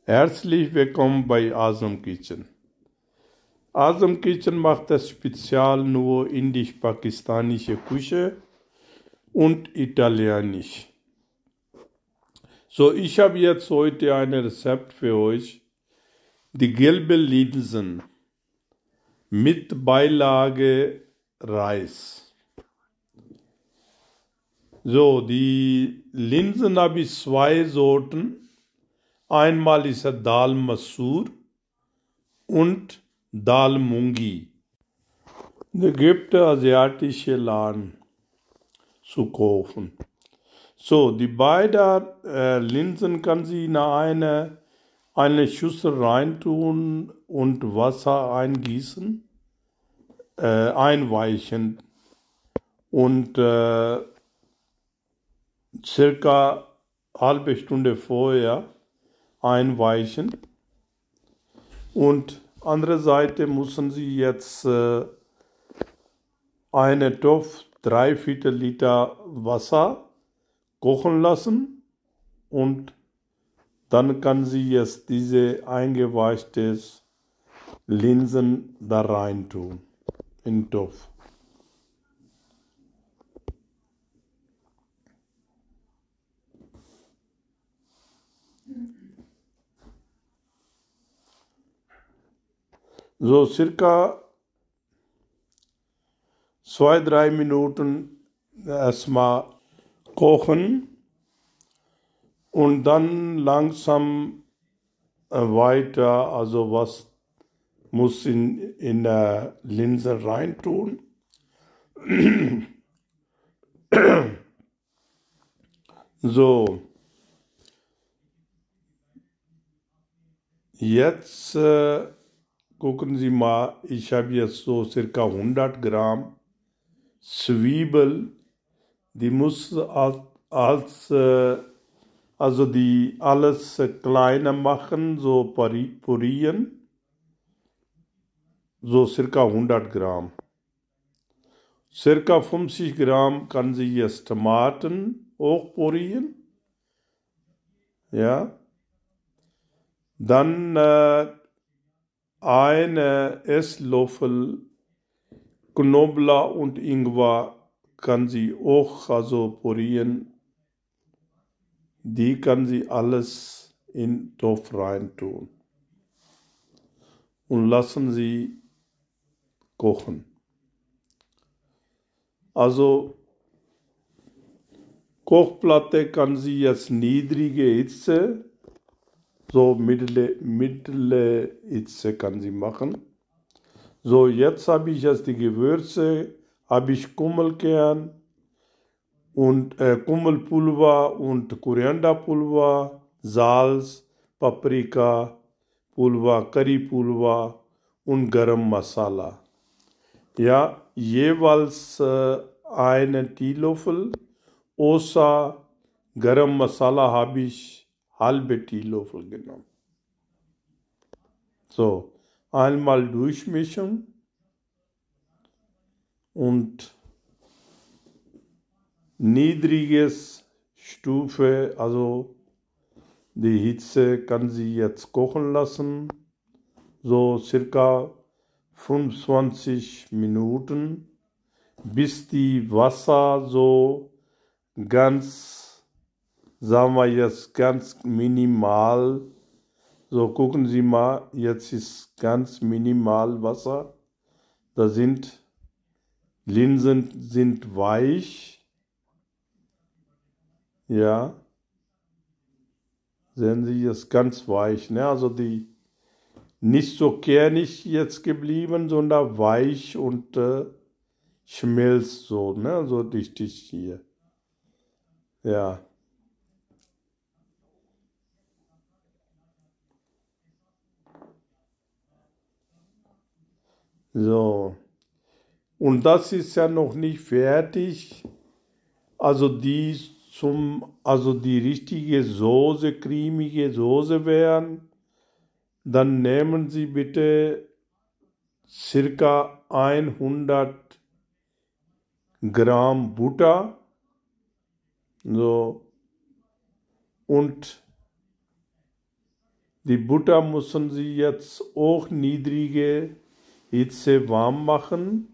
Herzlich willkommen bei Azam Kitchen. Azam Kitchen macht das Spezial nur indisch-pakistanische Küche und italienisch. So, ich habe jetzt heute ein Rezept für euch. Die gelbe Linsen mit Beilage Reis. So, die Linsen habe ich zwei Sorten. Einmal ist es Dal Masur und Dal Mungi. Da gibt es asiatische Laden zu kaufen. So, die beiden Linsen kann sie in eine Schüssel reintun und Wasser eingießen, einweichen und circa halbe Stunde vorher einweichen. Und andere Seite müssen Sie jetzt einen Topf 3/4 Liter Wasser kochen lassen und dann kann sie jetzt diese eingeweichte Linsen da rein tun in den Topf. So circa 2-3 Minuten erstmal kochen und dann langsam weiter, also was muss in der Linse reintun. So, jetzt gucken Sie mal, ich habe jetzt so circa 100 Gramm Zwiebel, die muss also die alles kleiner machen, so pürieren, so circa 100 Gramm. Circa 50 Gramm kann sie jetzt Tomaten auch pürieren, ja. Dann eine Esslöffel Knoblauch und Ingwer kann sie auch also pürieren. Die kann sie alles in den Topf reintun und lassen sie kochen. Also Kochplatte kann sie jetzt niedrige Hitze, so mittlere Hitze kann sie machen. So, jetzt habe ich jetzt die Gewürze, habe ich Kummelkern und Kummelpulver und Korianderpulver, Salz, Paprikapulver, Currypulver und Garam Masala. Ja, jeweils einen Teelöffel, außer Garam Masala habe ich halbe Teelöffel genommen. So, einmal durchmischen und niedriges Stufe, also die Hitze kann sie jetzt kochen lassen, so circa 25 Minuten, bis die Wasser so ganz, sagen wir jetzt ganz minimal, so gucken Sie mal, jetzt ist ganz minimal Wasser, da sind Linsen sind weich, ja, sehen Sie, ist ganz weich, ne? Also die nicht so kernig jetzt geblieben, sondern weich und schmilzt so, ne? So richtig hier, ja. So, und das ist ja noch nicht fertig, also also die richtige Soße, cremige Soße wären, dann nehmen Sie bitte circa 100 Gramm Butter, so, und Die Butter müssen Sie jetzt auch niedrige Hitze warm machen.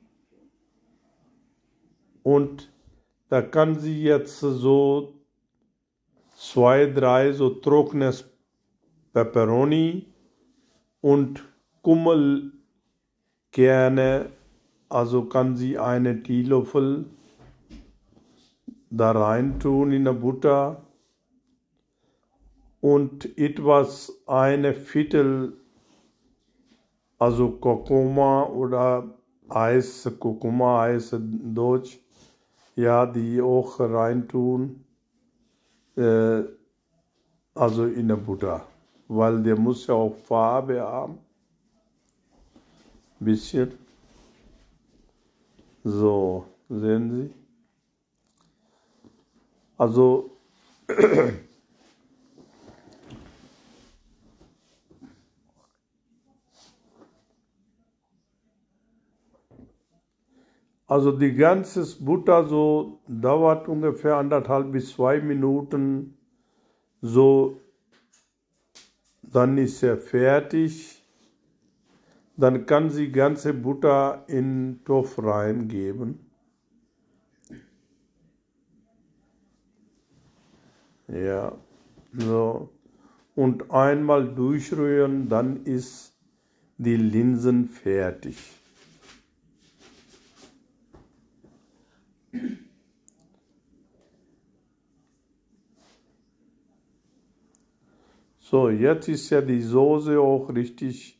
Und da kann sie jetzt so 2, 3 so trockenes Peperoni und Kümmelkerne, also kann sie einen Teelöffel da rein tun in der Butter und etwas eine Viertel, also Kurkuma oder Eis, Kurkuma-Eis Deutsch, ja, die auch reintun, also in der Butter, weil der muss ja auch Farbe haben, bisschen. So, sehen Sie? Also, die ganze Butter so dauert ungefähr 1,5 bis 2 Minuten. So, dann ist er fertig. Dann kann sie ganze Butter in den Topf reingeben. Ja, so. Und einmal durchrühren, dann ist die Linsen fertig. So, jetzt ist ja die Soße auch richtig,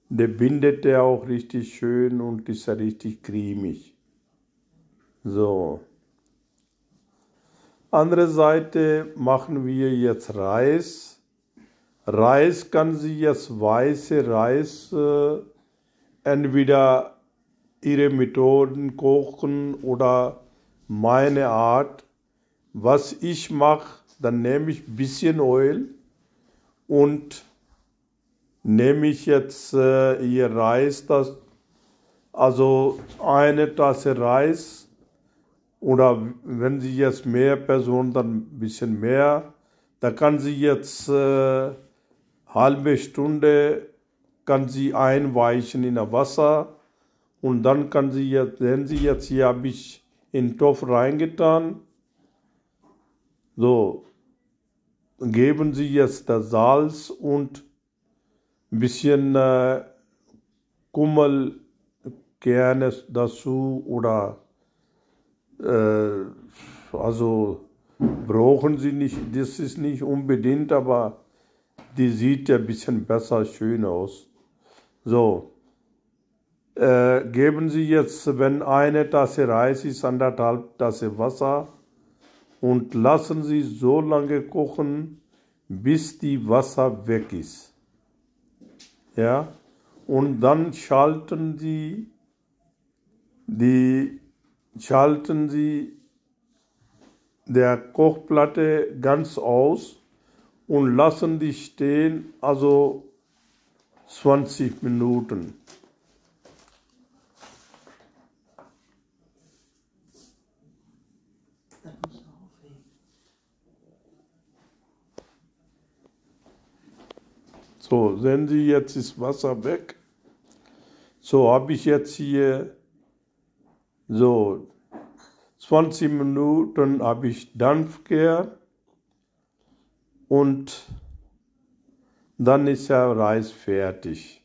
der bindet der auch richtig schön und ist ja richtig cremig. So. Andere Seite machen wir jetzt Reis. Reis kann sie jetzt weiße Reis entweder ihre Methoden kochen oder meine Art. Was ich mache, dann nehme ich ein bisschen Öl und nehme ich jetzt ihr Reis, also eine Tasse Reis oder wenn sie jetzt mehr Personen, dann ein bisschen mehr. Da kann sie jetzt halbe Stunde kann sie einweichen in das Wasser und dann kann sie jetzt, sehen Sie jetzt, hier habe ich in den Topf reingetan. So, geben Sie jetzt das Salz und ein bisschen Kümmelkerne dazu oder also brauchen Sie nicht, das ist nicht unbedingt, aber die sieht ja ein bisschen besser, schön aus. So, geben Sie jetzt, wenn eine Tasse Reis ist, 1,5 Tasse Wasser und lassen Sie so lange kochen, bis die Wasser weg ist. Ja, und dann schalten Sie der Kochplatte ganz aus und lassen die stehen, also 20 Minuten. So, sehen Sie, jetzt ist Wasser weg. So, habe ich jetzt hier so 20 Minuten habe ich Dampf gehört und dann ist der Reis fertig.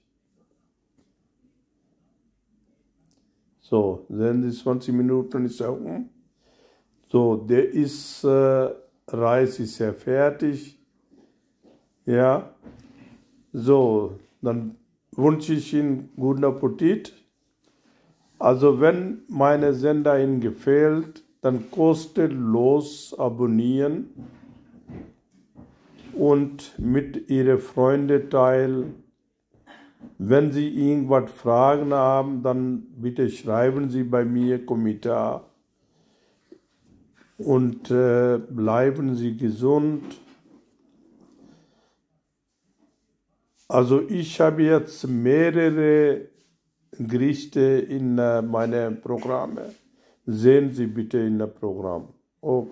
So, sehen Sie, 20 Minuten ist er um. So, der ist, Reis ist ja fertig. Ja, so, dann wünsche ich Ihnen guten Appetit. Also wenn meine Sender Ihnen gefällt, dann kostenlos abonnieren und mit Ihren Freunden teilen. Wenn Sie irgendwas Fragen haben, dann bitte schreiben Sie bei mir Kommentar und bleiben Sie gesund. Also ich habe jetzt mehrere Gerichte in meinen Programmen. Sehen Sie bitte in das Programm. Okay.